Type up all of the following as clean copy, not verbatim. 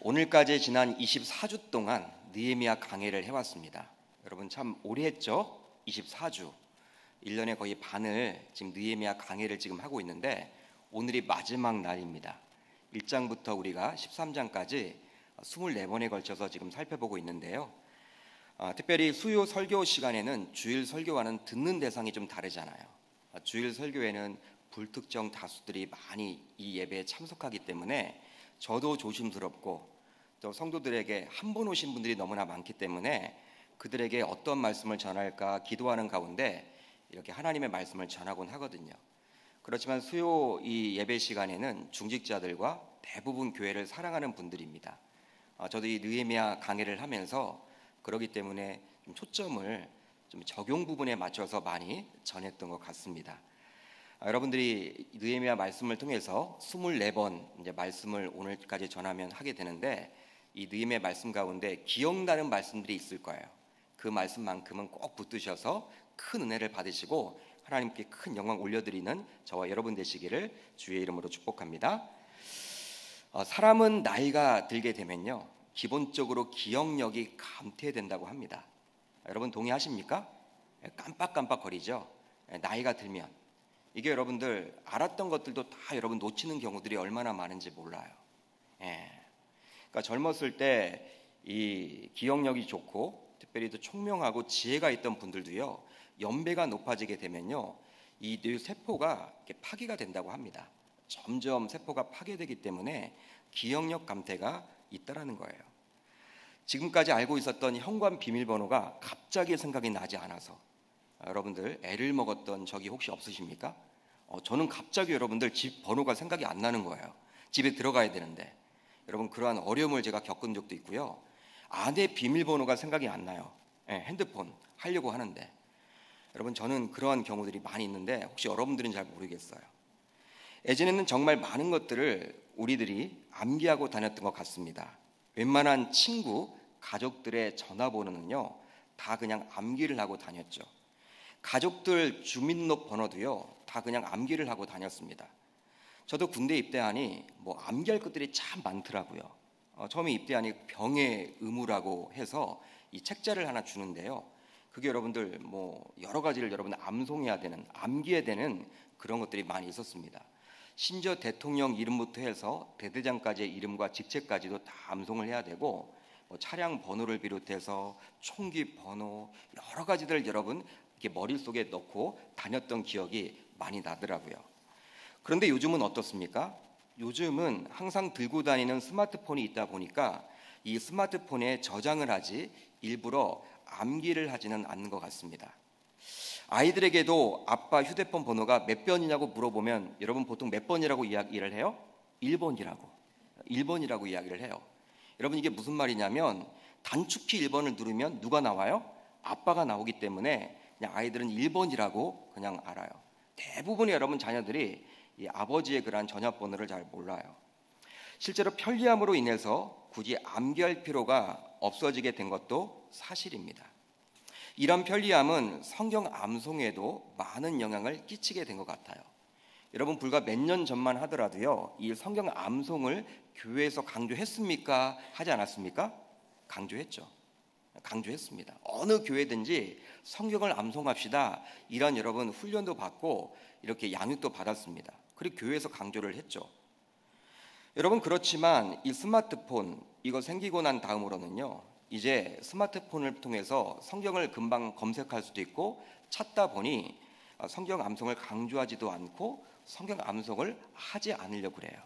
오늘까지 지난 24주 동안 느헤미야 강해를 해왔습니다. 여러분 참 오래 했죠? 24주 1년에 거의 반을 지금 느헤미야 강해를 지금 하고 있는데 오늘이 마지막 날입니다. 1장부터 우리가 13장까지 24번에 걸쳐서 지금 살펴보고 있는데요. 특별히 수요 설교 시간에는 주일 설교와는 듣는 대상이 좀 다르잖아요. 주일 설교에는 불특정 다수들이 많이 이 예배에 참석하기 때문에 저도 조심스럽고 또 성도들에게 한 번 오신 분들이 너무나 많기 때문에 그들에게 어떤 말씀을 전할까 기도하는 가운데 이렇게 하나님의 말씀을 전하곤 하거든요. 그렇지만 수요 이 예배 시간에는 중직자들과 대부분 교회를 사랑하는 분들입니다. 저도 이 느헤미야 강해를 하면서 그러기 때문에 좀 초점을 좀 적용 부분에 맞춰서 많이 전했던 것 같습니다. 여러분들이 느헤미야 말씀을 통해서 24번 이제 말씀을 오늘까지 전하면 하게 되는데 이 느헤미야 말씀 가운데 기억나는 말씀들이 있을 거예요. 그 말씀만큼은 꼭 붙드셔서 큰 은혜를 받으시고 하나님께 큰 영광 올려드리는 저와 여러분 되시기를 주의 이름으로 축복합니다. 사람은 나이가 들게 되면요 기본적으로 기억력이 감퇴된다고 합니다. 여러분 동의하십니까? 깜빡깜빡거리죠. 나이가 들면 이게 여러분들 알았던 것들도 다 여러분 놓치는 경우들이 얼마나 많은지 몰라요. 그러니까 젊었을 때 이 기억력이 좋고 특별히 또 총명하고 지혜가 있던 분들도요 연배가 높아지게 되면요 이 뇌 세포가 이렇게 파괴가 된다고 합니다. 점점 세포가 파괴되기 때문에 기억력 감퇴가 있다라는 거예요. 지금까지 알고 있었던 현관 비밀번호가 갑자기 생각이 나지 않아서 여러분들 애를 먹었던 적이 혹시 없으십니까? 저는 갑자기 여러분들 집 번호가 생각이 안 나는 거예요. 집에 들어가야 되는데 여러분 그러한 어려움을 제가 겪은 적도 있고요. 아내 비밀번호가 생각이 안 나요. 핸드폰 하려고 하는데 여러분 저는 그러한 경우들이 많이 있는데 혹시 여러분들은 잘 모르겠어요. 예전에는 정말 많은 것들을 우리들이 암기하고 다녔던 것 같습니다. 웬만한 친구, 가족들의 전화번호는요 다 그냥 암기를 하고 다녔죠. 가족들 주민등록번호도요 다 그냥 암기를 하고 다녔습니다. 저도 군대 입대하니 뭐 암기할 것들이 참 많더라고요. 처음에 입대하니 병의 의무라고 해서 이 책자를 하나 주는데요. 그게 여러분들 뭐 여러 가지를 여러분 암송해야 되는, 암기해야 되는 그런 것들이 많이 있었습니다. 심지어 대통령 이름부터 해서 대대장까지의 이름과 직책까지도 다 암송을 해야 되고 뭐 차량 번호를 비롯해서 총기 번호 여러 가지들 여러분 이렇게 머릿속에 넣고 다녔던 기억이 많이 나더라고요. 그런데 요즘은 어떻습니까? 요즘은 항상 들고 다니는 스마트폰이 있다 보니까 이 스마트폰에 저장을 하지 일부러 암기를 하지는 않는 것 같습니다. 아이들에게도 아빠 휴대폰 번호가 몇 번이냐고 물어보면 여러분 보통 몇 번이라고 이야기를 해요? 1번이라고 이야기를 해요. 여러분 이게 무슨 말이냐면 단축키 1번을 누르면 누가 나와요? 아빠가 나오기 때문에 그냥 아이들은 1번이라고 그냥 알아요. 대부분의 여러분 자녀들이 이 아버지의 그러한 전화번호를 잘 몰라요. 실제로 편리함으로 인해서 굳이 암기할 필요가 없어지게 된 것도 사실입니다. 이런 편리함은 성경 암송에도 많은 영향을 끼치게 된 것 같아요. 여러분 불과 몇 년 전만 하더라도요 이 성경 암송을 교회에서 강조했습니까? 하지 않았습니까? 강조했습니다. 어느 교회든지 성경을 암송합시다 이런 여러분 훈련도 받고 이렇게 양육도 받았습니다. 그리고 교회에서 강조를 했죠. 여러분 그렇지만 이 스마트폰 이거 생기고 난 다음으로는요 이제 스마트폰을 통해서 성경을 금방 검색할 수도 있고 찾다 보니 성경 암송을 강조하지도 않고 성경 암송을 하지 않으려고 그래요.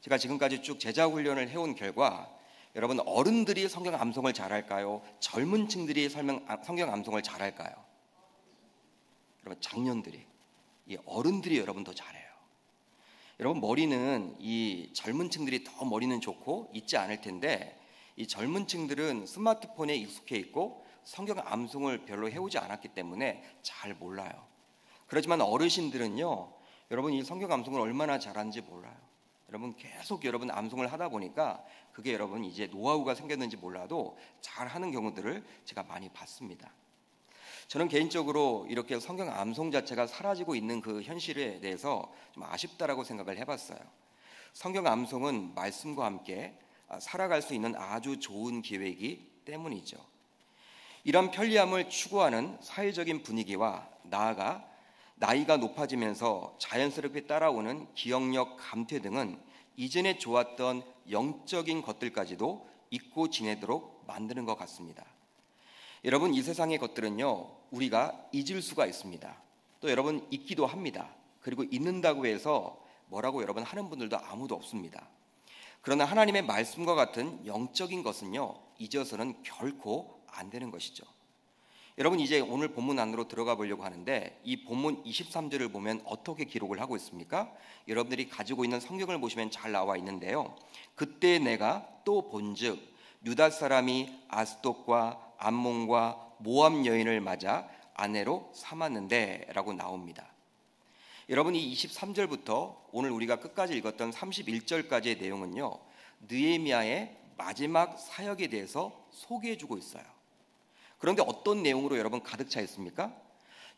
제가 지금까지 쭉 제자 훈련을 해온 결과 여러분 어른들이 성경 암송을 잘할까요? 젊은 층들이 성경 암송을 잘할까요? 여러분 장년들이 이 어른들이 여러분 더 잘해요. 여러분 머리는 이 젊은 층들이 더 머리는 좋고 있지 않을 텐데 이 젊은 층들은 스마트폰에 익숙해 있고 성경 암송을 별로 해오지 않았기 때문에 잘 몰라요. 그렇지만 어르신들은요 여러분 이 성경 암송을 얼마나 잘하는지 몰라요. 여러분 계속 여러분 암송을 하다 보니까 그게 여러분 이제 노하우가 생겼는지 몰라도 잘하는 경우들을 제가 많이 봤습니다. 저는 개인적으로 이렇게 성경 암송 자체가 사라지고 있는 그 현실에 대해서 좀 아쉽다라고 생각을 해봤어요. 성경 암송은 말씀과 함께 살아갈 수 있는 아주 좋은 기회이기 때문이죠. 이런 편리함을 추구하는 사회적인 분위기와 나아가 나이가 높아지면서 자연스럽게 따라오는 기억력 감퇴 등은 이전에 좋았던 영적인 것들까지도 잊고 지내도록 만드는 것 같습니다. 여러분, 이 세상의 것들은요, 우리가 잊을 수가 있습니다. 또 여러분, 잊기도 합니다. 그리고 잊는다고 해서 뭐라고 여러분 하는 분들도 아무도 없습니다. 그러나 하나님의 말씀과 같은 영적인 것은요, 잊어서는 결코 안 되는 것이죠. 여러분, 이제 오늘 본문 안으로 들어가 보려고 하는데, 이 본문 23절을 보면 어떻게 기록을 하고 있습니까? 여러분들이 가지고 있는 성경을 보시면 잘 나와 있는데요. 그때 내가 또 본즉 유다 사람이 아스돗과 암몬과 모압 여인을 맞아 아내로 삼았는데 라고 나옵니다. 여러분, 이 23절부터 오늘 우리가 끝까지 읽었던 31절까지의 내용은요, 느헤미야의 마지막 사역에 대해서 소개해 주고 있어요. 그런데 어떤 내용으로 여러분 가득 차 있습니까?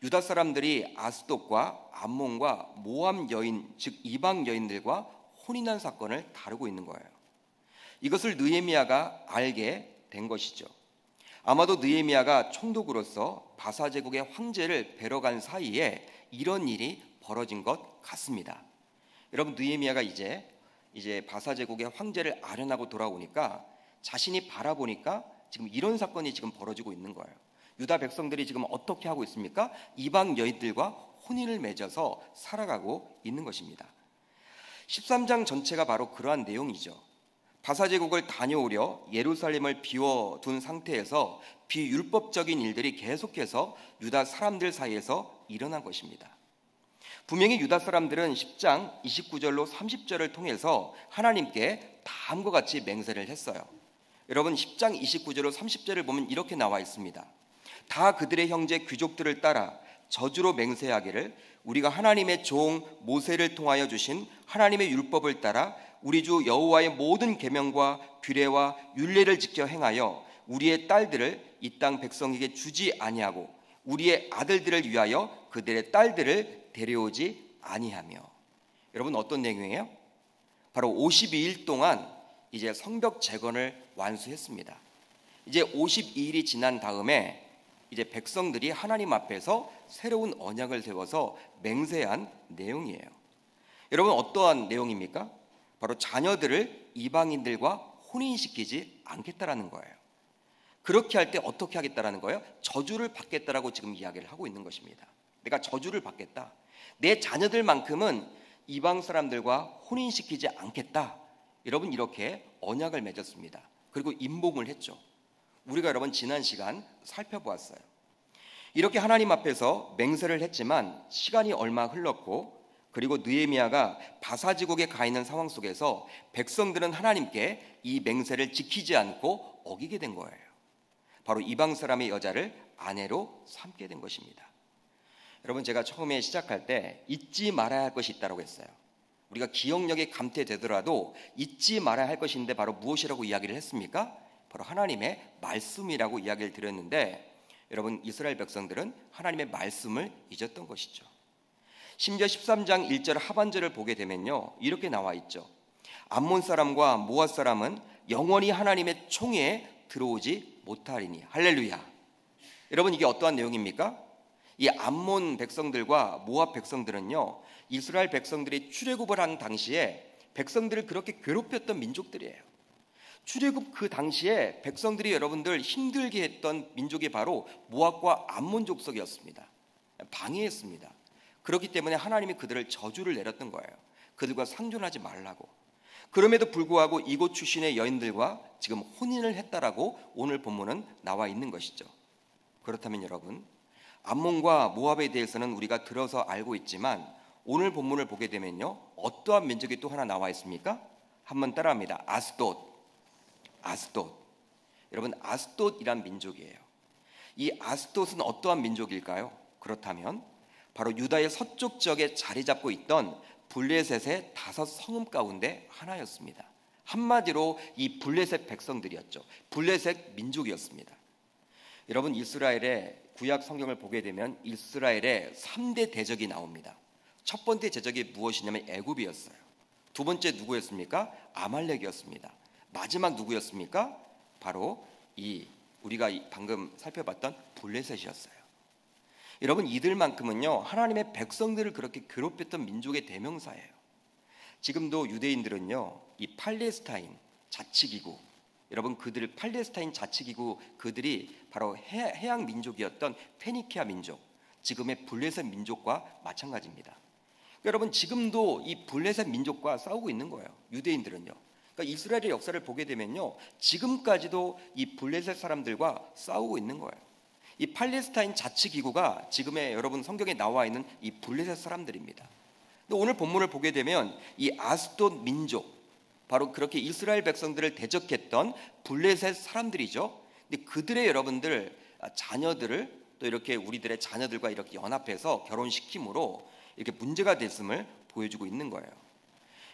유다 사람들이 아스돗과 암몬과 모압 여인, 즉 이방 여인들과 혼인한 사건을 다루고 있는 거예요. 이것을 느헤미야가 알게 된 것이죠. 아마도 느헤미야가 총독으로서 바사 제국의 황제를 뵈러 간 사이에 이런 일이 벌어진 것 같습니다. 여러분, 느헤미야가 이제 바사 제국의 황제를 아련하고 돌아오니까 자신이 바라보니까 지금 이런 사건이 지금 벌어지고 있는 거예요. 유다 백성들이 지금 어떻게 하고 있습니까? 이방 여인들과 혼인을 맺어서 살아가고 있는 것입니다. 13장 전체가 바로 그러한 내용이죠. 바사 제국을 다녀오려 예루살렘을 비워둔 상태에서 비율법적인 일들이 계속해서 유다 사람들 사이에서 일어난 것입니다. 분명히 유다 사람들은 10장 29절로 30절을 통해서 하나님께 다음과 같이 맹세를 했어요. 여러분, 10장 29절로 30절을 보면 이렇게 나와 있습니다. 다 그들의 형제 귀족들을 따라 저주로 맹세하기를 우리가 하나님의 종 모세를 통하여 주신 하나님의 율법을 따라 우리 주 여호와의 모든 계명과 규례와 율례를 지켜 행하여 우리의 딸들을 이 땅 백성에게 주지 아니하고 우리의 아들들을 위하여 그들의 딸들을 데려오지 아니하며. 여러분, 어떤 내용이에요? 바로 52일 동안 이제 성벽 재건을 완수했습니다. 이제 52일이 지난 다음에 이제 백성들이 하나님 앞에서 새로운 언약을 세워서 맹세한 내용이에요. 여러분, 어떠한 내용입니까? 바로 자녀들을 이방인들과 혼인시키지 않겠다라는 거예요. 그렇게 할 때 어떻게 하겠다라는 거예요? 저주를 받겠다라고 지금 이야기를 하고 있는 것입니다. 내가 저주를 받겠다. 내 자녀들만큼은 이방 사람들과 혼인시키지 않겠다. 여러분, 이렇게 언약을 맺었습니다. 그리고 임봉을 했죠. 우리가 여러분 지난 시간 살펴보았어요. 이렇게 하나님 앞에서 맹세를 했지만 시간이 얼마 흘렀고, 그리고 느헤미야가 바사 제국에 가 있는 상황 속에서 백성들은 하나님께 이 맹세를 지키지 않고 어기게 된 거예요. 바로 이방 사람의 여자를 아내로 삼게 된 것입니다. 여러분, 제가 처음에 시작할 때 잊지 말아야 할 것이 있다고 했어요. 우리가 기억력이 감퇴되더라도 잊지 말아야 할 것인데 바로 무엇이라고 이야기를 했습니까? 바로 하나님의 말씀이라고 이야기를 드렸는데, 여러분, 이스라엘 백성들은 하나님의 말씀을 잊었던 것이죠. 심지어 13장 1절 하반절을 보게 되면요, 이렇게 나와 있죠. 암몬 사람과 모압 사람은 영원히 하나님의 총회에 들어오지 못하리니. 할렐루야. 여러분, 이게 어떠한 내용입니까? 이 암몬 백성들과 모압 백성들은요, 이스라엘 백성들이 출애굽을 한 당시에 백성들을 그렇게 괴롭혔던 민족들이에요. 출애굽 그 당시에 백성들이 여러분들 힘들게 했던 민족이 바로 모압과 암몬 족속이었습니다. 방해했습니다. 그렇기 때문에 하나님이 그들을 저주를 내렸던 거예요. 그들과 상존하지 말라고. 그럼에도 불구하고 이곳 출신의 여인들과 지금 혼인을 했다라고 오늘 본문은 나와 있는 것이죠. 그렇다면 여러분, 암몬과 모압에 대해서는 우리가 들어서 알고 있지만 오늘 본문을 보게 되면요, 어떠한 민족이 또 하나 나와 있습니까? 한번 따라합니다. 아스돗. 여러분, 아스돗이란 민족이에요. 이 아스돗은 어떠한 민족일까요? 그렇다면 바로 유다의 서쪽 지역에 자리 잡고 있던 블레셋의 5 성읍 가운데 하나였습니다. 한마디로 이 블레셋 백성들이었죠. 블레셋 민족이었습니다. 여러분, 이스라엘의 구약 성경을 보게 되면 이스라엘의 3대 대적이 나옵니다. 첫 번째 대적이 무엇이냐면 애굽이었어요. 두 번째 누구였습니까? 아말렉이었습니다. 마지막 누구였습니까? 바로 우리가 방금 살펴봤던 블레셋이었어요. 여러분, 이들만큼은요 하나님의 백성들을 그렇게 괴롭혔던 민족의 대명사예요. 지금도 유대인들은요 이 팔레스타인 자치기구, 여러분 팔레스타인 자치기구 그들이 바로 해양 민족이었던 페니키아 민족, 지금의 블레셋 민족과 마찬가지입니다. 여러분, 지금도 이 블레셋 민족과 싸우고 있는 거예요. 유대인들은요. 그러니까 이스라엘의 역사를 보게 되면요 지금까지도 이 블레셋 사람들과 싸우고 있는 거예요. 이 팔레스타인 자치기구가 지금의 여러분 성경에 나와 있는 이 블레셋 사람들입니다. 근데 오늘 본문을 보게 되면 이 아스돗 민족, 바로 그렇게 이스라엘 백성들을 대적했던 블레셋 사람들이죠. 근데 그들의 여러분들 자녀들을 또 이렇게 우리들의 자녀들과 이렇게 연합해서 결혼시킴으로 이렇게 문제가 됐음을 보여주고 있는 거예요.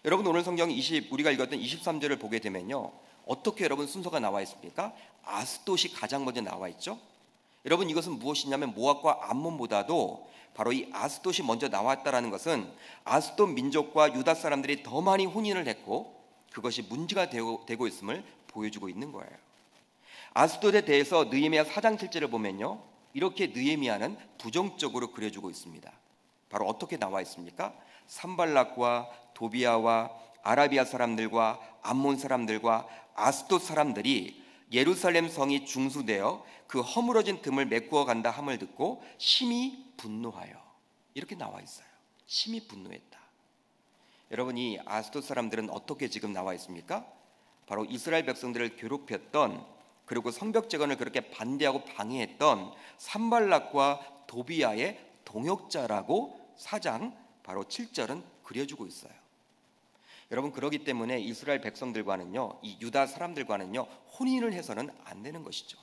여러분, 오늘 성경 우리가 읽었던 23절을 보게 되면요 어떻게 여러분 순서가 나와 있습니까? 아스돗이 가장 먼저 나와 있죠. 여러분, 이것은 무엇이냐면 모압과 암몬보다도 바로 이 아스돗이 먼저 나왔다라는 것은 아스돗 민족과 유다 사람들이 더 많이 혼인을 했고 그것이 문제가 되고 있음을 보여주고 있는 거예요. 아스돗에 대해서 느헤미야 4장 7절을 보면요 이렇게 느헤미야는 부정적으로 그려주고 있습니다. 바로 어떻게 나와 있습니까? 산발락과 도비아와 아라비아 사람들과 암몬 사람들과 아스돗 사람들이 예루살렘 성이 중수되어 그 허물어진 틈을 메꾸어 간다 함을 듣고 심히 분노하여, 이렇게 나와 있어요. 심히 분노했다. 여러분, 이 아스돗 사람들은 어떻게 지금 나와 있습니까? 바로 이스라엘 백성들을 괴롭혔던, 그리고 성벽 재건을 그렇게 반대하고 방해했던 산발락과 도비아의 동역자라고 4장 바로 7절은 그려주고 있어요. 여러분, 그렇기 때문에 이스라엘 백성들과는요 이 유다 사람들과는요 혼인을 해서는 안 되는 것이죠.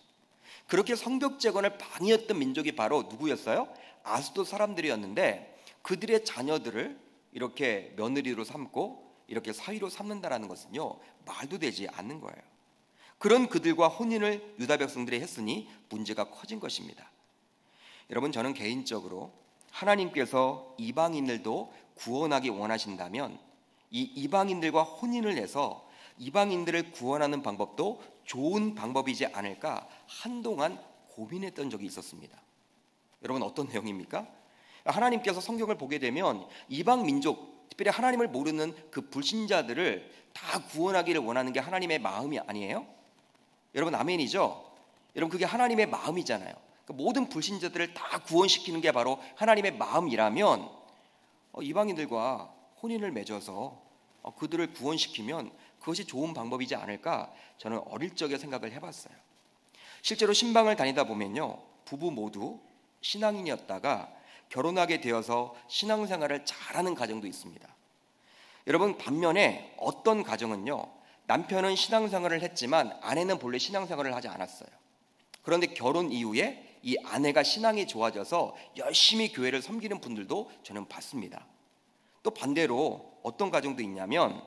그렇게 성벽 재건을 방해했던 민족이 바로 누구였어요? 아스돗 사람들이었는데 그들의 자녀들을 이렇게 며느리로 삼고 이렇게 사위로 삼는다라는 것은요 말도 되지 않는 거예요. 그런 그들과 혼인을 유다 백성들이 했으니 문제가 커진 것입니다. 여러분, 저는 개인적으로 하나님께서 이방인들도 구원하기 원하신다면 이 이방인들과 혼인을 해서 이방인들을 구원하는 방법도 좋은 방법이지 않을까 한동안 고민했던 적이 있었습니다. 여러분, 어떤 내용입니까? 하나님께서 성경을 보게 되면 이방 민족, 특별히 하나님을 모르는 그 불신자들을 다 구원하기를 원하는 게 하나님의 마음이 아니에요? 여러분, 아멘이죠? 여러분, 그게 하나님의 마음이잖아요. 그러니까 모든 불신자들을 다 구원시키는 게 바로 하나님의 마음이라면 이방인들과 혼인을 맺어서 그들을 구원시키면 그것이 좋은 방법이지 않을까 저는 어릴 적에 생각을 해봤어요. 실제로 신방을 다니다 보면요 부부 모두 신앙인이었다가 결혼하게 되어서 신앙생활을 잘하는 가정도 있습니다. 여러분, 반면에 어떤 가정은요 남편은 신앙생활을 했지만 아내는 본래 신앙생활을 하지 않았어요. 그런데 결혼 이후에 이 아내가 신앙이 좋아져서 열심히 교회를 섬기는 분들도 저는 봤습니다. 또 반대로 어떤 가정도 있냐면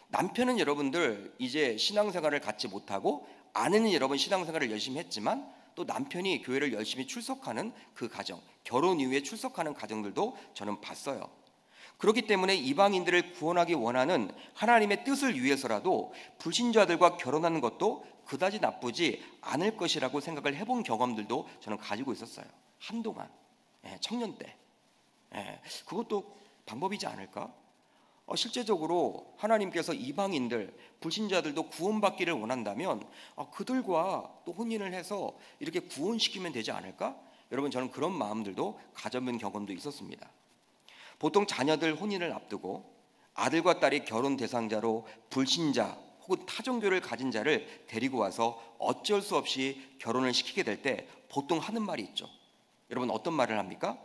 남편은 여러분들 이제 신앙생활을 갖지 못하고 아내는 여러분 신앙생활을 열심히 했지만 또 남편이 교회를 열심히 출석하는 그 가정, 결혼 이후에 출석하는 가정들도 저는 봤어요. 그렇기 때문에 이방인들을 구원하기 원하는 하나님의 뜻을 위해서라도 불신자들과 결혼하는 것도 그다지 나쁘지 않을 것이라고 생각을 해본 경험들도 저는 가지고 있었어요. 한동안 청년 때 그것도 방법이지 않을까? 실제적으로 하나님께서 이방인들, 불신자들도 구원받기를 원한다면 그들과 또 혼인을 해서 이렇게 구원시키면 되지 않을까? 여러분, 저는 그런 마음들도 가져본 경험도 있었습니다. 보통 자녀들 혼인을 앞두고 아들과 딸이 결혼 대상자로 불신자 혹은 타종교를 가진 자를 데리고 와서 어쩔 수 없이 결혼을 시키게 될 때 보통 하는 말이 있죠. 여러분, 어떤 말을 합니까?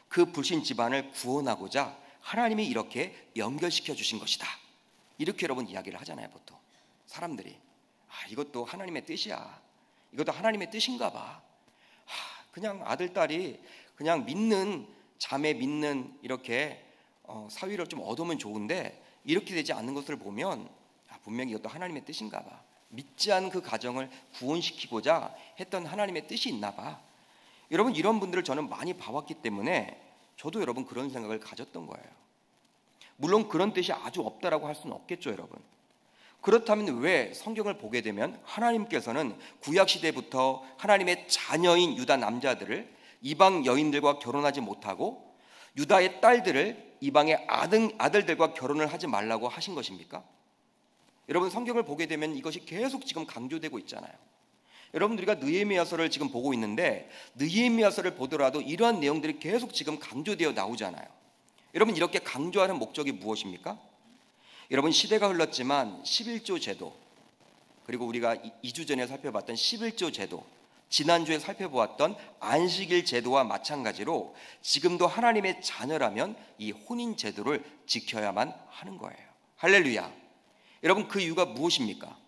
그 불신 집안을 구원하고자 하나님이 이렇게 연결시켜 주신 것이다. 이렇게 여러분 이야기를 하잖아요. 보통 사람들이 이것도 하나님의 뜻이야. 이것도 하나님의 뜻인가 봐. 그냥 아들, 딸이 그냥 믿는 자매, 믿는 이렇게 사위를 좀 얻으면 좋은데 이렇게 되지 않는 것을 보면 분명히 이것도 하나님의 뜻인가 봐. 믿지 않은 그 가정을 구원시키고자 했던 하나님의 뜻이 있나 봐. 여러분, 이런 분들을 저는 많이 봐왔기 때문에 저도 여러분 그런 생각을 가졌던 거예요. 물론 그런 뜻이 아주 없다라고 할 수는 없겠죠, 여러분. 그렇다면 왜 성경을 보게 되면 하나님께서는 구약 시대부터 하나님의 자녀인 유다 남자들을 이방 여인들과 결혼하지 못하고 유다의 딸들을 이방의 아들들과 결혼을 하지 말라고 하신 것입니까? 여러분, 성경을 보게 되면 이것이 계속 지금 강조되고 있잖아요. 여러분, 우리가 느헤미야서를 지금 보고 있는데 느헤미야서를 보더라도 이러한 내용들이 계속 지금 강조되어 나오잖아요. 여러분, 이렇게 강조하는 목적이 무엇입니까? 여러분, 시대가 흘렀지만 11조 제도, 그리고 우리가 2주 전에 살펴봤던 11조 제도, 지난주에 살펴보았던 안식일 제도와 마찬가지로 지금도 하나님의 자녀라면 이 혼인 제도를 지켜야만 하는 거예요. 할렐루야. 여러분, 그 이유가 무엇입니까?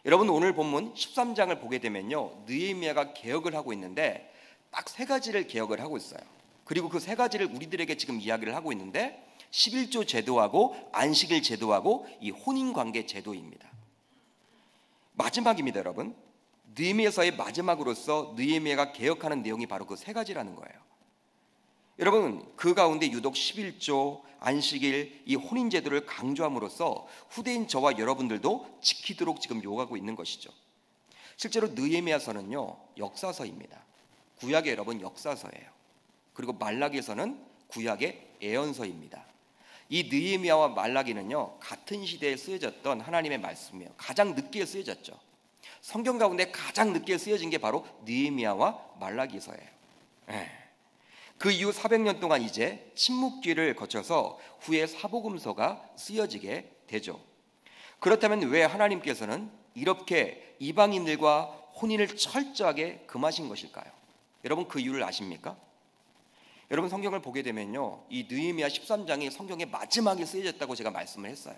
여러분, 오늘 본문 13장을 보게 되면요, 느헤미야가 개혁을 하고 있는데 딱 세 가지를 개혁을 하고 있어요. 그리고 그 세 가지를 우리들에게 지금 이야기를 하고 있는데 11조 제도하고 안식일 제도하고 이 혼인관계 제도입니다. 마지막입니다. 여러분, 느헤미야서의 마지막으로서 느헤미야가 개혁하는 내용이 바로 그 세 가지라는 거예요. 여러분, 그 가운데 유독 11조, 안식일, 이 혼인 제도를 강조함으로써 후대인 저와 여러분들도 지키도록 지금 요구하고 있는 것이죠. 실제로 느헤미야서는요, 역사서입니다. 구약의 여러분 역사서예요. 그리고 말라기서는 구약의 예언서입니다. 이 느헤미야와 말라기는요, 같은 시대에 쓰여졌던 하나님의 말씀이에요. 가장 늦게 쓰여졌죠. 성경 가운데 가장 늦게 쓰여진 게 바로 느헤미야와 말라기서예요. 그 이후 400년 동안 이제 침묵기를 거쳐서 후에 사복음서가 쓰여지게 되죠. 그렇다면 왜 하나님께서는 이렇게 이방인들과 혼인을 철저하게 금하신 것일까요? 여러분, 그 이유를 아십니까? 여러분, 성경을 보게 되면요, 이 느헤미야 13장이 성경의 마지막에 쓰여졌다고 제가 말씀을 했어요.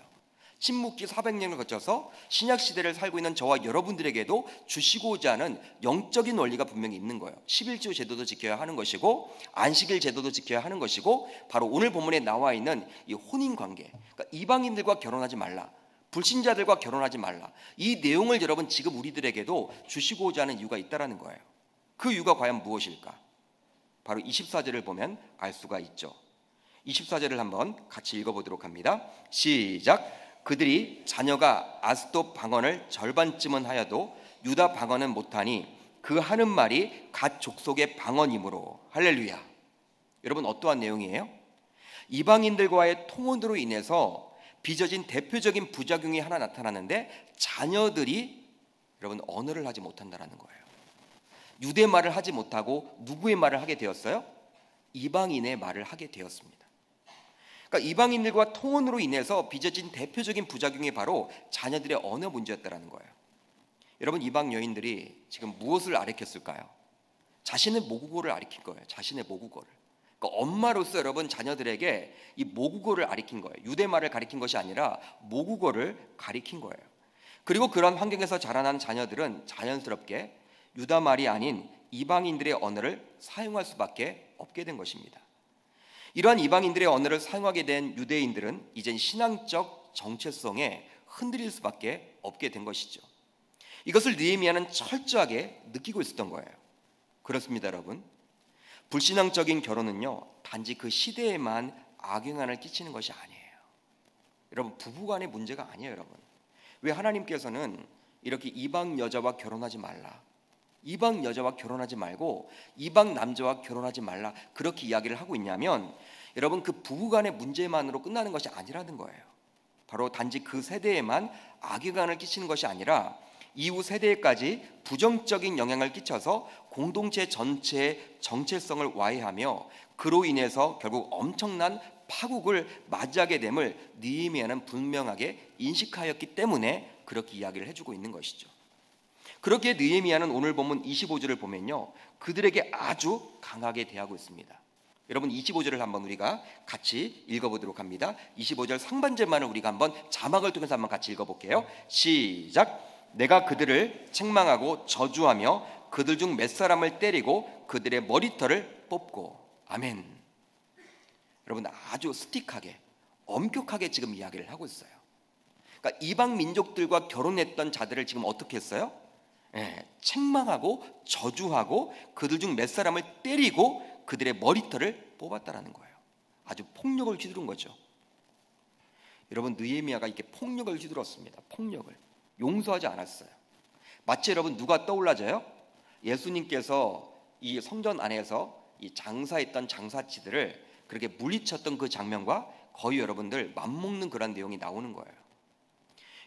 침묵기 400년을 거쳐서 신약 시대를 살고 있는 저와 여러분들에게도 주시고자 하는 영적인 원리가 분명히 있는 거예요. 11조 제도도 지켜야 하는 것이고 안식일 제도도 지켜야 하는 것이고 바로 오늘 본문에 나와 있는 이 혼인 관계, 그러니까 이방인들과 결혼하지 말라, 불신자들과 결혼하지 말라, 이 내용을 여러분 지금 우리들에게도 주시고자 하는 이유가 있다라는 거예요. 그 이유가 과연 무엇일까? 바로 24절을 보면 알 수가 있죠. 24절을 한번 같이 읽어보도록 합니다. 시작. 그들이 자녀가 아스돗 방언을 절반쯤은 하여도 유다 방언은 못하니 그 하는 말이 갓 족속의 방언이므로. 할렐루야. 여러분, 어떠한 내용이에요? 이방인들과의 통혼으로 인해서 빚어진 대표적인 부작용이 하나 나타나는데 자녀들이 여러분 언어를 하지 못한다는 거예요. 유대 말을 하지 못하고 누구의 말을 하게 되었어요? 이방인의 말을 하게 되었습니다. 그러니까 이방인들과 통혼으로 인해서 빚어진 대표적인 부작용이 바로 자녀들의 언어 문제였다는 거예요. 여러분, 이방 여인들이 지금 무엇을 가르쳤을까요? 자신의 모국어를 가르친 거예요. 자신의 모국어를. 그러니까 엄마로서 여러분 자녀들에게 이 모국어를 가르친 거예요. 유대 말을 가르친 것이 아니라 모국어를 가르친 거예요. 그리고 그런 환경에서 자라난 자녀들은 자연스럽게 유다 말이 아닌 이방인들의 언어를 사용할 수밖에 없게 된 것입니다. 이러한 이방인들의 언어를 사용하게 된 유대인들은 이젠 신앙적 정체성에 흔들릴 수밖에 없게 된 것이죠. 이것을 느헤미야는 철저하게 느끼고 있었던 거예요. 그렇습니다, 여러분. 불신앙적인 결혼은요, 단지 그 시대에만 악영향을 끼치는 것이 아니에요. 여러분, 부부간의 문제가 아니에요, 여러분. 왜 하나님께서는 이렇게 이방 여자와 결혼하지 말라, 이방 여자와 결혼하지 말고 이방 남자와 결혼하지 말라, 그렇게 이야기를 하고 있냐면 여러분, 그 부부간의 문제만으로 끝나는 것이 아니라는 거예요. 바로 단지 그 세대에만 악영향을 끼치는 것이 아니라 이후 세대에까지 부정적인 영향을 끼쳐서 공동체 전체의 정체성을 와해하며 그로 인해서 결국 엄청난 파국을 맞이하게 됨을 느헤미야는 분명하게 인식하였기 때문에 그렇게 이야기를 해주고 있는 것이죠. 그렇게 느헤미야는 오늘 본문 25절을 보면요, 그들에게 아주 강하게 대하고 있습니다. 여러분, 25절을 한번 우리가 같이 읽어보도록 합니다. 25절 상반절만을 우리가 한번 자막을 통해서 한번 같이 읽어볼게요. 시작. 내가 그들을 책망하고 저주하며 그들 중 몇 사람을 때리고 그들의 머리털을 뽑고. 아멘. 여러분, 아주 스틱하게 엄격하게 지금 이야기를 하고 있어요. 그러니까 이방 민족들과 결혼했던 자들을 지금 어떻게 했어요? 책망하고 저주하고 그들 중 몇 사람을 때리고 그들의 머리털을 뽑았다라는 거예요. 아주 폭력을 휘두른 거죠. 여러분 느헤미야가 이렇게 폭력을 휘둘렀습니다. 폭력을 용서하지 않았어요. 마치 여러분 누가 떠올라져요? 예수님께서 이 성전 안에서 이 장사했던 장사치들을 그렇게 물리쳤던 그 장면과 거의 여러분들 맞먹는 그런 내용이 나오는 거예요.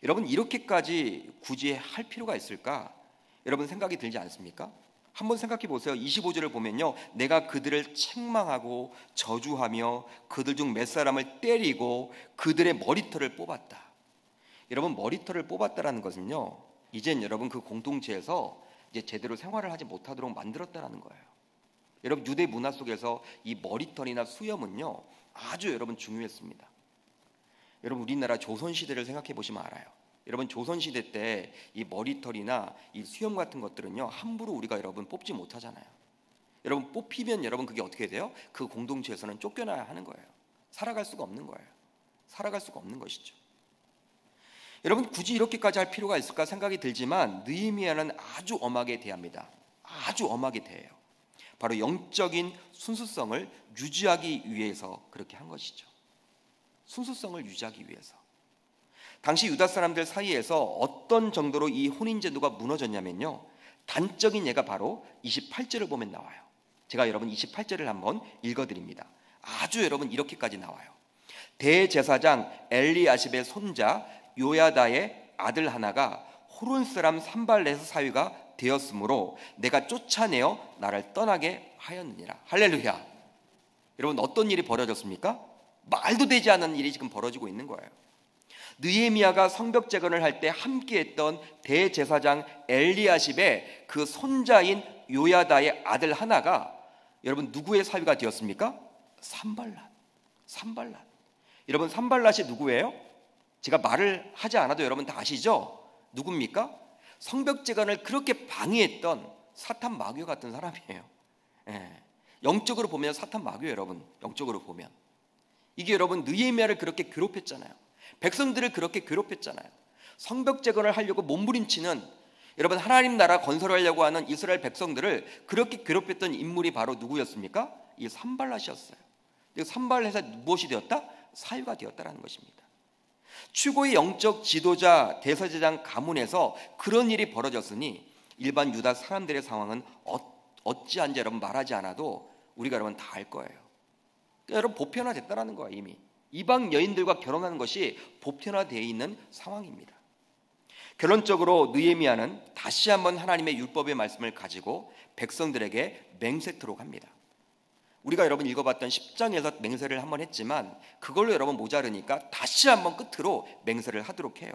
여러분 이렇게까지 굳이 할 필요가 있을까? 여러분 생각이 들지 않습니까? 한번 생각해 보세요. 25절을 보면요, 내가 그들을 책망하고 저주하며 그들 중 몇 사람을 때리고 그들의 머리털을 뽑았다. 여러분 머리털을 뽑았다라는 것은요, 이젠 여러분 그 공동체에서 이제 제대로 생활을 하지 못하도록 만들었다는 거예요. 여러분 유대 문화 속에서 이 머리털이나 수염은요 아주 여러분 중요했습니다. 여러분 우리나라 조선 시대를 생각해 보시면 알아요. 여러분 조선 시대 때 이 머리털이나 이 수염 같은 것들은요 함부로 우리가 여러분 뽑지 못하잖아요. 여러분 뽑히면 여러분 그게 어떻게 돼요? 그 공동체에서는 쫓겨나야 하는 거예요. 살아갈 수가 없는 거예요. 살아갈 수가 없는 것이죠. 여러분 굳이 이렇게까지 할 필요가 있을까 생각이 들지만 느헤미야는 아주 엄하게 대합니다. 아주 엄하게 대해요. 바로 영적인 순수성을 유지하기 위해서 그렇게 한 것이죠. 순수성을 유지하기 위해서. 당시 유다 사람들 사이에서 어떤 정도로 이 혼인제도가 무너졌냐면요, 단적인 예가 바로 28절을 보면 나와요. 제가 여러분 28절을 한번 읽어드립니다. 아주 여러분 이렇게까지 나와요. 대제사장 엘리야십의 손자 요야다의 아들 하나가 호론 사람 산발렛의 사위가 되었으므로 내가 쫓아내어 나를 떠나게 하였느니라. 할렐루야. 여러분 어떤 일이 벌어졌습니까? 말도 되지 않은 일이 지금 벌어지고 있는 거예요. 느헤미야가 성벽 재건을 할 때 함께했던 대제사장 엘리야십의 그 손자인 요야다의 아들 하나가 여러분 누구의 사위가 되었습니까? 산발랏. 여러분 산발랏이 누구예요? 제가 말을 하지 않아도 여러분 다 아시죠? 누굽니까? 성벽 재건을 그렇게 방해했던 사탄 마귀 같은 사람이에요. 영적으로 보면 사탄 마귀예요. 여러분 영적으로 보면 이게 여러분 느헤미야를 그렇게 괴롭혔잖아요. 백성들을 그렇게 괴롭혔잖아요. 성벽 재건을 하려고 몸부림치는 여러분 하나님 나라 건설하려고 하는 이스라엘 백성들을 그렇게 괴롭혔던 인물이 바로 누구였습니까? 이 산발랏이었어요. 산발랏이 무엇이 되었다? 사유가 되었다라는 것입니다. 최고의 영적 지도자 대제사장 가문에서 그런 일이 벌어졌으니 일반 유다 사람들의 상황은 어찌한지 여러분 말하지 않아도 우리가 여러분 다 알 거예요. 그러니까 여러분 보편화됐다라는 거예요. 이미 이방 여인들과 결혼하는 것이 보편화되어 있는 상황입니다. 결론적으로 느헤미야는 다시 한번 하나님의 율법의 말씀을 가지고 백성들에게 맹세토록 합니다. 우리가 여러분 읽어봤던 10장에서 맹세를 한번 했지만 그걸로 여러분 모자르니까 다시 한번 끝으로 맹세를 하도록 해요.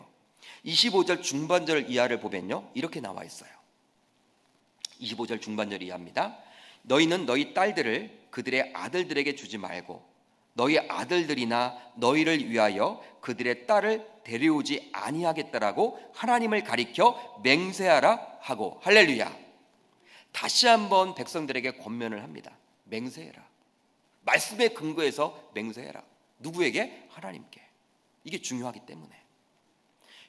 25절 중반절 이하를 보면요 이렇게 나와 있어요. 25절 중반절 이하입니다. 너희는 너희 딸들을 그들의 아들들에게 주지 말고 너희 아들들이나 너희를 위하여 그들의 딸을 데려오지 아니하겠다라고 하나님을 가리켜 맹세하라 하고, 할렐루야. 다시 한번 백성들에게 권면을 합니다. 맹세해라. 말씀에 근거해서 맹세해라. 누구에게? 하나님께. 이게 중요하기 때문에.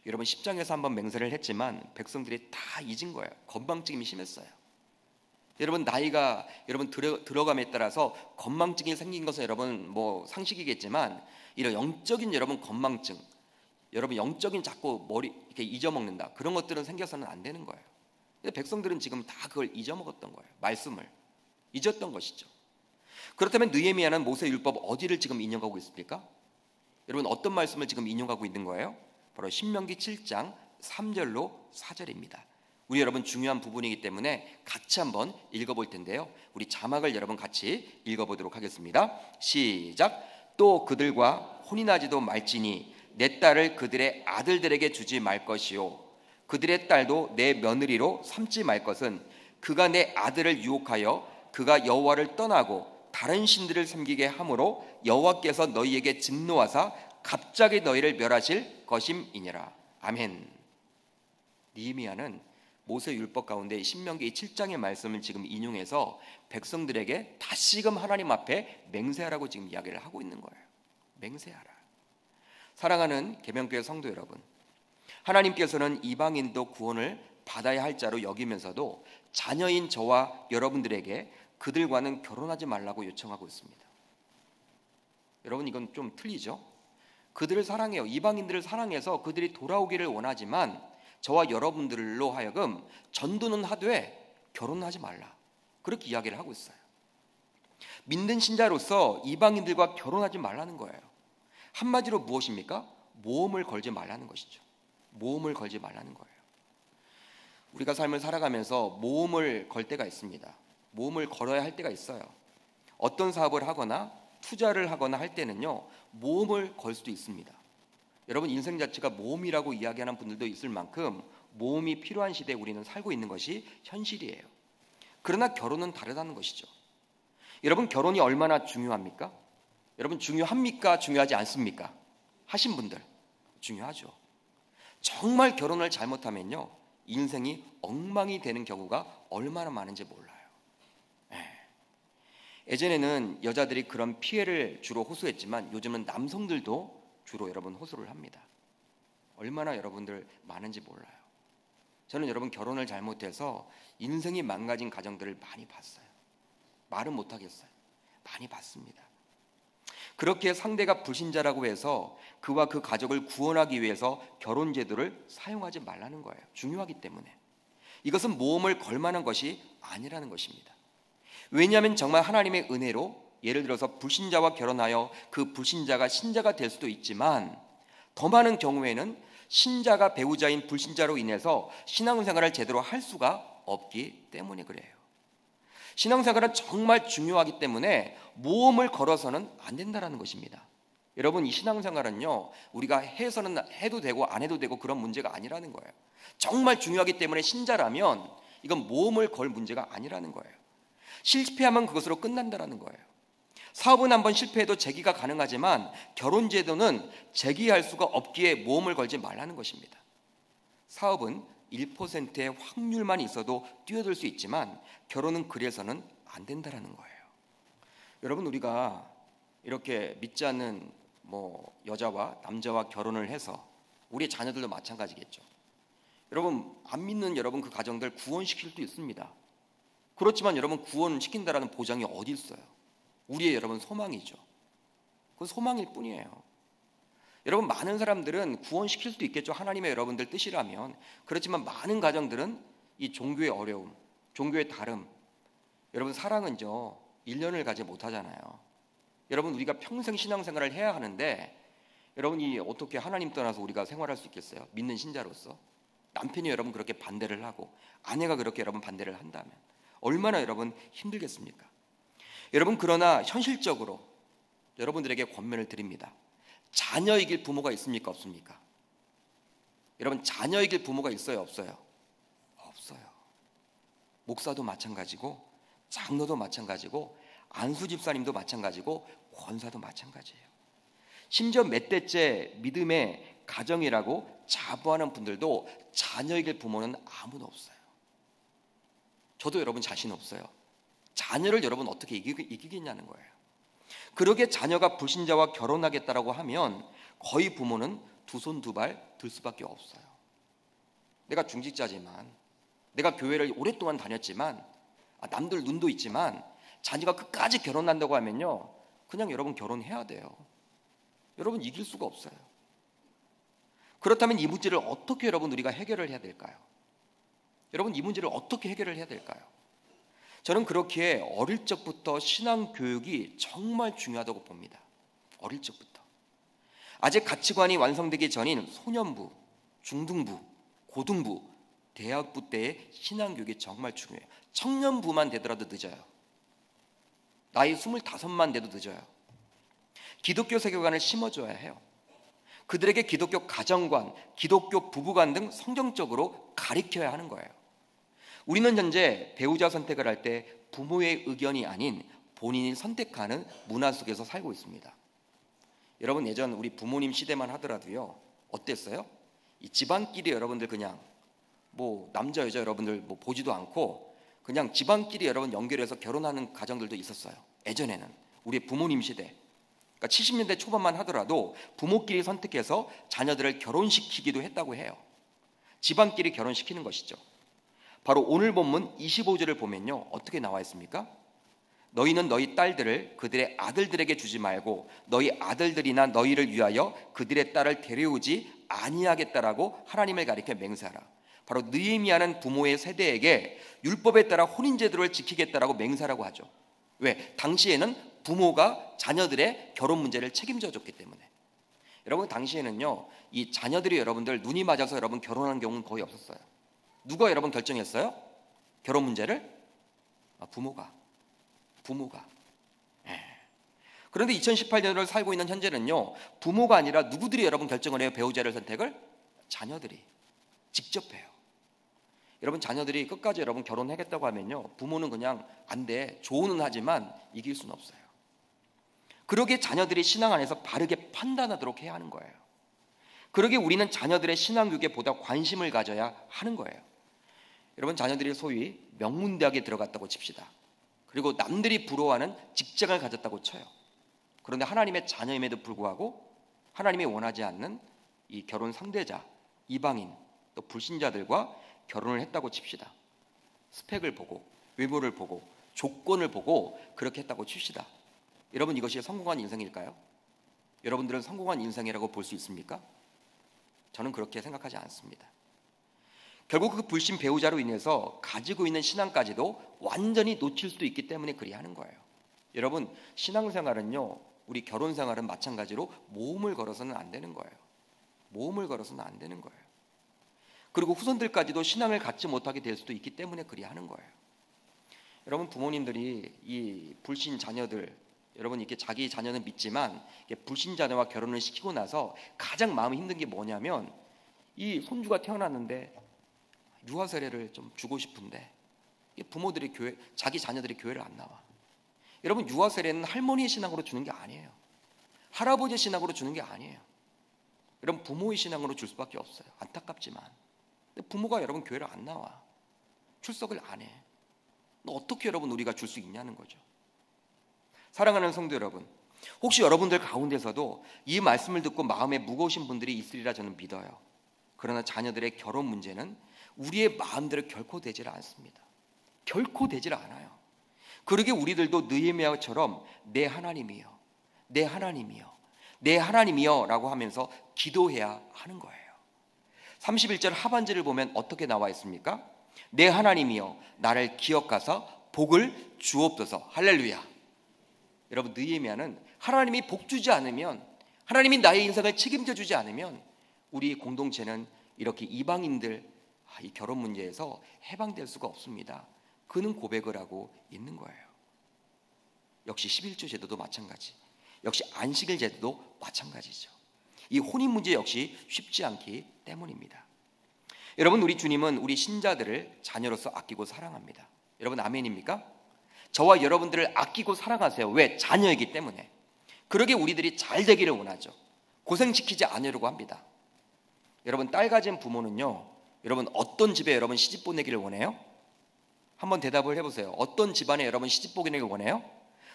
여러분 10장에서 한번 맹세를 했지만 백성들이 다 잊은 거예요. 건망증이 심했어요. 여러분 나이가 여러분 들어감에 따라서 건망증이 생긴 것은 여러분 뭐 상식이겠지만 이런 영적인 여러분 건망증, 여러분 영적인 자꾸 머리 이렇게 잊어먹는다, 그런 것들은 생겨서는 안 되는 거예요. 근데 백성들은 지금 다 그걸 잊어먹었던 거예요. 말씀을 잊었던 것이죠. 그렇다면 느헤미야는 모세 율법 어디를 지금 인용하고 있습니까? 여러분 어떤 말씀을 지금 인용하고 있는 거예요? 바로 신명기 7장 3절로 4절입니다. 우리 여러분 중요한 부분이기 때문에 같이 한번 읽어볼 텐데요. 우리 자막을 여러분 같이 읽어보도록 하겠습니다. 시작. 또 그들과 혼인하지도 말지니 내 딸을 그들의 아들들에게 주지 말 것이요 그들의 딸도 내 며느리로 삼지 말 것은 그가 내 아들을 유혹하여 그가 여호와를 떠나고 다른 신들을 섬기게 함으로 여호와께서 너희에게 진노하사 갑자기 너희를 멸하실 것임이니라. 아멘. 느헤미야는 모세 율법 가운데 신명기 7장의 말씀을 지금 인용해서 백성들에게 다시금 하나님 앞에 맹세하라고 지금 이야기를 하고 있는 거예요. 맹세하라. 사랑하는 계명교회 성도 여러분, 하나님께서는 이방인도 구원을 받아야 할 자로 여기면서도 자녀인 저와 여러분들에게 그들과는 결혼하지 말라고 요청하고 있습니다. 여러분 이건 좀 틀리죠? 그들을 사랑해요. 이방인들을 사랑해서 그들이 돌아오기를 원하지만 저와 여러분들로 하여금 전도는 하되 결혼하지 말라, 그렇게 이야기를 하고 있어요. 믿는 신자로서 이방인들과 결혼하지 말라는 거예요. 한마디로 무엇입니까? 모험을 걸지 말라는 것이죠. 모험을 걸지 말라는 거예요. 우리가 삶을 살아가면서 모험을 걸 때가 있습니다. 모험을 걸어야 할 때가 있어요. 어떤 사업을 하거나 투자를 하거나 할 때는요, 모험을 걸 수도 있습니다. 여러분, 인생 자체가 모험이라고 이야기하는 분들도 있을 만큼 모험이 필요한 시대에 우리는 살고 있는 것이 현실이에요. 그러나 결혼은 다르다는 것이죠. 여러분, 결혼이 얼마나 중요합니까? 여러분, 중요합니까? 중요하지 않습니까? 하신 분들, 중요하죠. 정말 결혼을 잘못하면요, 인생이 엉망이 되는 경우가 얼마나 많은지 몰라요. 예전에는 여자들이 그런 피해를 주로 호소했지만 요즘은 남성들도 주로 여러분 호소를 합니다. 얼마나 여러분들 많은지 몰라요. 저는 여러분 결혼을 잘못해서 인생이 망가진 가정들을 많이 봤어요. 말은 못하겠어요. 많이 봤습니다. 그렇게 상대가 불신자라고 해서 그와 그 가족을 구원하기 위해서 결혼 제도를 사용하지 말라는 거예요. 중요하기 때문에. 이것은 모험을 걸 만한 것이 아니라는 것입니다. 왜냐하면 정말 하나님의 은혜로 예를 들어서 불신자와 결혼하여 그 불신자가 신자가 될 수도 있지만 더 많은 경우에는 신자가 배우자인 불신자로 인해서 신앙생활을 제대로 할 수가 없기 때문에 그래요. 신앙생활은 정말 중요하기 때문에 모험을 걸어서는 안 된다는 것입니다. 여러분, 이 신앙생활은요, 우리가 해서는 해도 되고 안 해도 되고 그런 문제가 아니라는 거예요. 정말 중요하기 때문에 신자라면 이건 모험을 걸 문제가 아니라는 거예요. 실패하면 그것으로 끝난다는 거예요. 사업은 한번 실패해도 재기가 가능하지만 결혼 제도는 재기할 수가 없기에 모험을 걸지 말라는 것입니다. 사업은 1%의 확률만 있어도 뛰어들 수 있지만 결혼은 그래서는 안 된다는 거예요. 여러분, 우리가 이렇게 믿지 않는 여자와 남자와 결혼을 해서 우리 자녀들도 마찬가지겠죠. 여러분, 안 믿는 여러분 그 가정들 구원시킬 수도 있습니다. 그렇지만 여러분, 구원시킨다라는 보장이 어디 있어요? 우리의 여러분 소망이죠. 그건 소망일 뿐이에요. 여러분, 많은 사람들은 구원시킬 수도 있겠죠. 하나님의 여러분들 뜻이라면. 그렇지만 많은 가정들은 이 종교의 어려움, 종교의 다름, 여러분 사랑은요 1년을 가지 못하잖아요. 여러분, 우리가 평생 신앙생활을 해야 하는데 여러분이 어떻게 하나님 떠나서 우리가 생활할 수 있겠어요? 믿는 신자로서. 남편이 여러분 그렇게 반대를 하고 아내가 그렇게 여러분 반대를 한다면 얼마나 여러분 힘들겠습니까? 여러분, 그러나 현실적으로 여러분들에게 권면을 드립니다. 자녀이길 부모가 있습니까? 없습니까? 여러분, 자녀이길 부모가 있어요? 없어요? 없어요. 목사도 마찬가지고 장로도 마찬가지고 안수 집사님도 마찬가지고 권사도 마찬가지예요. 심지어 몇 대째 믿음의 가정이라고 자부하는 분들도 자녀이길 부모는 아무도 없어요. 저도 여러분 자신 없어요. 자녀를 여러분 어떻게 이기겠냐는 거예요. 그러게 자녀가 불신자와 결혼하겠다라고 하면 거의 부모는 두 손 두 발 들 수밖에 없어요. 내가 중직자지만, 내가 교회를 오랫동안 다녔지만, 남들 눈도 있지만 자녀가 끝까지 결혼한다고 하면요 그냥 여러분 결혼해야 돼요. 여러분 이길 수가 없어요. 그렇다면 이 문제를 어떻게 여러분 우리가 해결을 해야 될까요? 여러분, 이 문제를 어떻게 해결을 해야 될까요? 저는 그렇게 어릴 적부터 신앙 교육이 정말 중요하다고 봅니다. 어릴 적부터. 아직 가치관이 완성되기 전인 소년부, 중등부, 고등부, 대학부 때의 신앙 교육이 정말 중요해요. 청년부만 되더라도 늦어요. 나이 25만 돼도 늦어요. 기독교 세계관을 심어줘야 해요. 그들에게 기독교 가정관, 기독교 부부관 등 성경적으로 가르쳐야 하는 거예요. 우리는 현재 배우자 선택을 할 때 부모의 의견이 아닌 본인이 선택하는 문화 속에서 살고 있습니다. 여러분, 예전 우리 부모님 시대만 하더라도요 어땠어요? 이 집안끼리 여러분들 그냥 남자 여자 여러분들 보지도 않고 그냥 집안끼리 여러분 연결해서 결혼하는 가정들도 있었어요. 예전에는 우리 부모님 시대, 그러니까 70년대 초반만 하더라도 부모끼리 선택해서 자녀들을 결혼시키기도 했다고 해요. 집안끼리 결혼시키는 것이죠. 바로 오늘 본문 25절을 보면요 어떻게 나와 있습니까? 너희는 너희 딸들을 그들의 아들들에게 주지 말고 너희 아들들이나 너희를 위하여 그들의 딸을 데려오지 아니하겠다라고 하나님을 가리켜 맹세하라. 바로 느헤미야는 부모의 세대에게 율법에 따라 혼인제도를 지키겠다라고 맹세하라고 하죠. 왜? 당시에는 부모가 자녀들의 결혼 문제를 책임져 줬기 때문에. 여러분, 당시에는요, 이 자녀들이 여러분들 눈이 맞아서 여러분 결혼하는 경우는 거의 없었어요. 누가 여러분 결정했어요? 결혼 문제를? 부모가. 그런데 2018년을 살고 있는 현재는요, 부모가 아니라 누구들이 여러분 결정을 해요? 배우자를 선택을? 자녀들이 직접 해요. 여러분, 자녀들이 끝까지 여러분 결혼하겠다고 하면요, 부모는 그냥 안 돼, 조언은 하지만 이길 수는 없어요. 그러기에 자녀들이 신앙 안에서 바르게 판단하도록 해야 하는 거예요. 그러기에 우리는 자녀들의 신앙교육에 보다 관심을 가져야 하는 거예요. 여러분, 자녀들이 소위 명문대학에 들어갔다고 칩시다. 그리고 남들이 부러워하는 직장을 가졌다고 쳐요. 그런데 하나님의 자녀임에도 불구하고 하나님이 원하지 않는 이 결혼 상대자, 이방인, 또 불신자들과 결혼을 했다고 칩시다. 스펙을 보고, 외모를 보고, 조건을 보고 그렇게 했다고 칩시다. 여러분, 이것이 성공한 인생일까요? 여러분들은 성공한 인생이라고 볼 수 있습니까? 저는 그렇게 생각하지 않습니다. 결국 그 불신 배우자로 인해서 가지고 있는 신앙까지도 완전히 놓칠 수도 있기 때문에 그리하는 거예요. 여러분, 신앙생활은요, 우리 결혼생활은 마찬가지로 모험을 걸어서는 안 되는 거예요. 모험을 걸어서는 안 되는 거예요. 그리고 후손들까지도 신앙을 갖지 못하게 될 수도 있기 때문에 그리하는 거예요. 여러분, 부모님들이 이 불신 자녀들, 여러분 이렇게 자기 자녀는 믿지만 불신 자녀와 결혼을 시키고 나서 가장 마음이 힘든 게 뭐냐면, 이 손주가 태어났는데 유아 세례를 좀 주고 싶은데 부모들이 자기 자녀들이 교회를 안 나와. 여러분, 유아 세례는 할머니의 신앙으로 주는 게 아니에요. 할아버지의 신앙으로 주는 게 아니에요. 여러분, 부모의 신앙으로 줄 수밖에 없어요. 안타깝지만. 근데 부모가 여러분 교회를 안 나와. 출석을 안 해. 어떻게 여러분 우리가 줄 수 있냐는 거죠. 사랑하는 성도 여러분, 혹시 여러분들 가운데서도 이 말씀을 듣고 마음에 무거우신 분들이 있으리라 저는 믿어요. 그러나 자녀들의 결혼 문제는 우리의 마음대로 결코 되질 않습니다. 결코 되질 않아요. 그러게 우리들도 느헤미야처럼 내 하나님이여, 내 하나님이여, 내 하나님이여 라고 하면서 기도해야 하는 거예요. 31절 하반절을 보면 어떻게 나와 있습니까? 내 하나님이여 나를 기억하사 복을 주옵소서. 할렐루야. 여러분, 느헤미야는 하나님이 복 주지 않으면, 하나님이 나의 인생을 책임져 주지 않으면 우리 공동체는 이렇게 이방인들 이 결혼 문제에서 해방될 수가 없습니다. 그는 고백을 하고 있는 거예요. 역시 11조 제도도 마찬가지, 역시 안식일 제도도 마찬가지죠. 이 혼인 문제 역시 쉽지 않기 때문입니다. 여러분, 우리 주님은 우리 신자들을 자녀로서 아끼고 사랑합니다. 여러분, 아멘입니까? 저와 여러분들을 아끼고 사랑하세요. 왜? 자녀이기 때문에. 그러게 우리들이 잘 되기를 원하죠. 고생시키지 않으려고 합니다. 여러분, 딸 가진 부모는요, 여러분 어떤 집에 여러분 시집 보내기를 원해요? 한번 대답을 해보세요. 어떤 집안에 여러분 시집 보내기를 원해요?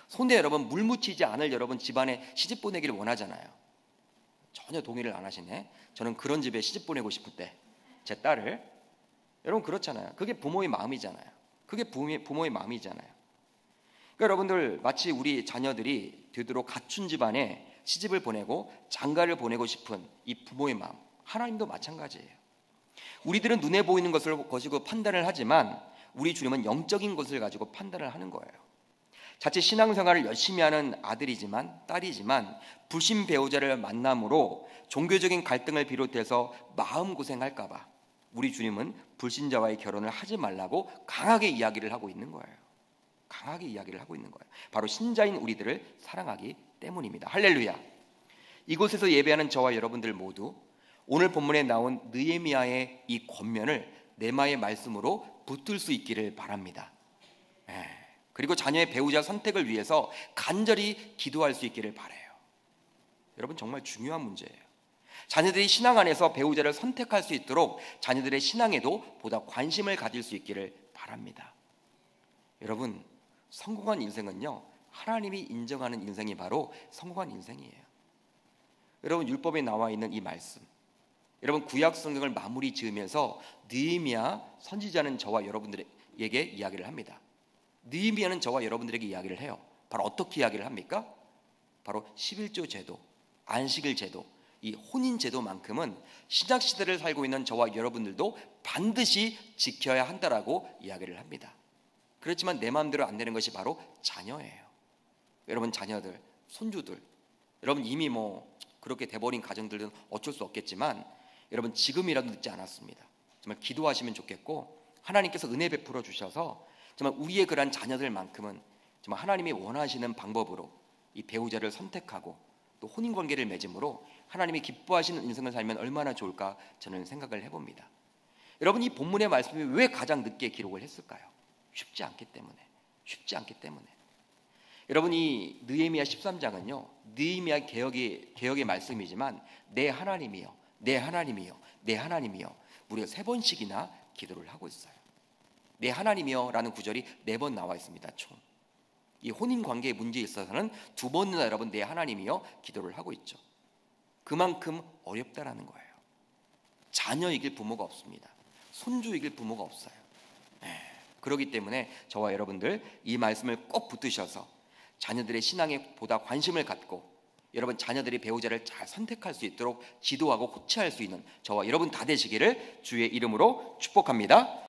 손에 여러분 물 묻히지 않을 여러분 집안에 시집 보내기를 원하잖아요. 전혀 동의를 안 하시네. 저는 그런 집에 시집 보내고 싶을 때 제 딸을, 여러분 그렇잖아요. 그게 부모의 마음이잖아요. 그게 부모의 마음이잖아요. 그러니까 여러분들, 마치 우리 자녀들이 되도록 갖춘 집안에 시집을 보내고 장가를 보내고 싶은 이 부모의 마음, 하나님도 마찬가지예요. 우리들은 눈에 보이는 것을 가지고 판단을 하지만 우리 주님은 영적인 것을 가지고 판단을 하는 거예요. 자칫 신앙생활을 열심히 하는 아들이지만 딸이지만 불신 배우자를 만남으로 종교적인 갈등을 비롯해서 마음고생할까 봐 우리 주님은 불신자와의 결혼을 하지 말라고 강하게 이야기를 하고 있는 거예요. 강하게 이야기를 하고 있는 거예요. 바로 신자인 우리들을 사랑하기 때문입니다. 할렐루야. 이곳에서 예배하는 저와 여러분들 모두 오늘 본문에 나온 느헤미야의 이 권면을 레마의 말씀으로 붙들 수 있기를 바랍니다. 그리고 자녀의 배우자 선택을 위해서 간절히 기도할 수 있기를 바라요. 여러분, 정말 중요한 문제예요. 자녀들이 신앙 안에서 배우자를 선택할 수 있도록 자녀들의 신앙에도 보다 관심을 가질 수 있기를 바랍니다. 여러분, 성공한 인생은요, 하나님이 인정하는 인생이 바로 성공한 인생이에요. 여러분, 율법에 나와 있는 이 말씀, 여러분 구약 성경을 마무리 지으면서 느헤미야 선지자는 저와 여러분들에게 이야기를 합니다. 느헤미야는 저와 여러분들에게 이야기를 해요. 바로 어떻게 이야기를 합니까? 바로 11조 제도, 안식일 제도, 이 혼인 제도만큼은 신약 시대를 살고 있는 저와 여러분들도 반드시 지켜야 한다라고 이야기를 합니다. 그렇지만 내 마음대로 안 되는 것이 바로 자녀예요. 여러분 자녀들, 손주들, 여러분 이미 그렇게 돼버린 가정들은 어쩔 수 없겠지만 여러분 지금이라도 늦지 않았습니다. 정말 기도하시면 좋겠고 하나님께서 은혜 베풀어 주셔서 정말 우리의 그러한 자녀들만큼은 정말 하나님이 원하시는 방법으로 이 배우자를 선택하고 또 혼인관계를 맺음으로 하나님이 기뻐하시는 인생을 살면 얼마나 좋을까 저는 생각을 해봅니다. 여러분 이 본문의 말씀이 왜 가장 늦게 기록을 했을까요? 쉽지 않기 때문에. 여러분 이 느헤미야 13장은요 느헤미야 개혁의 말씀이지만 내 하나님이여 무려 3번씩이나 기도를 하고 있어요. 내 하나님이여 라는 구절이 4번 나와 있습니다. 총. 이 혼인관계의 문제에 있어서는 2번이나 여러분 내 하나님이여 기도를 하고 있죠. 그만큼 어렵다라는 거예요. 자녀 이길 부모가 없습니다. 손주 이길 부모가 없어요. 그렇기 때문에 저와 여러분들 이 말씀을 꼭 붙드셔서 자녀들의 신앙에 보다 관심을 갖고 여러분 자녀들이 배우자를 잘 선택할 수 있도록 지도하고 코치할 수 있는 저와 여러분 다 되시기를 주의 이름으로 축복합니다.